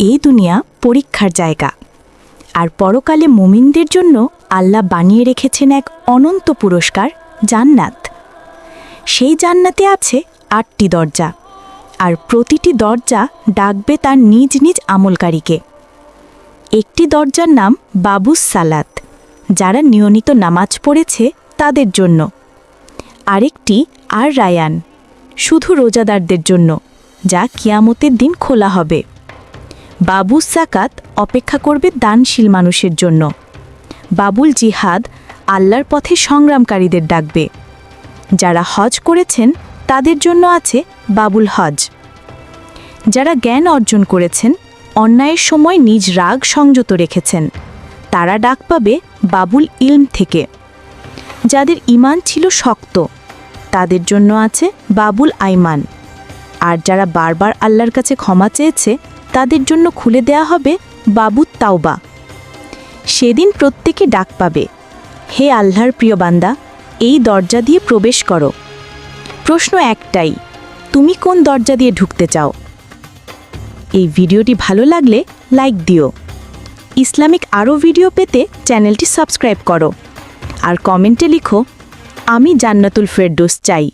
এই দুনিয়া পরীক্ষার জায়গা, আর পরকালে মুমিনদের জন্য আল্লাহ বানিয়ে রেখেছেন এক অনন্ত পুরস্কার, জান্নাত। সেই জান্নাতে আছে ৮টি দরজা, আর প্রতিটি দরজা ডাকবে তার নিজ নিজ আমলকারীকে। একটি দরজার নাম বাবুস সালাত, যারা নিয়মিত নামাজ পড়েছে তাদের জন্য। আরেকটি আর রায়ান, শুধু রোজাদারদের জন্য, যা কিয়ামতের দিন খোলা হবে। বাবুস সাকাত অপেক্ষা করবে দানশীল মানুষের জন্য। বাবুল জিহাদ আল্লাহর পথে সংগ্রামকারীদের ডাকবে। যারা হজ করেছেন তাদের জন্য আছে বাবুল হজ। যারা জ্ঞান অর্জন করেছেন, অন্যায়ের সময় নিজ রাগ সংযত রেখেছেন, তারা ডাক পাবে বাবুল ইলম থেকে। যাদের ঈমান ছিল শক্ত, তাদের জন্য আছে বাবুল আইমান। আর যারা বারবার আল্লাহর কাছে ক্ষমা চেয়েছে, তাদের জন্য খুলে দেয়া হবে বাবুত তাওবা। সেদিন প্রত্যেকে ডাক পাবে, হে আল্লাহর প্রিয় বান্দা, এই দরজা দিয়ে প্রবেশ করো। প্রশ্ন একটাই, তুমি কোন দরজা দিয়ে ঢুকতে চাও? এই ভিডিওটি ভালো লাগলে লাইক দিও। ইসলামিক আরও ভিডিও পেতে চ্যানেলটি সাবস্ক্রাইব করো, আর কমেন্টে লিখো, আমি জান্নাতুল ফেরদৌস চাই।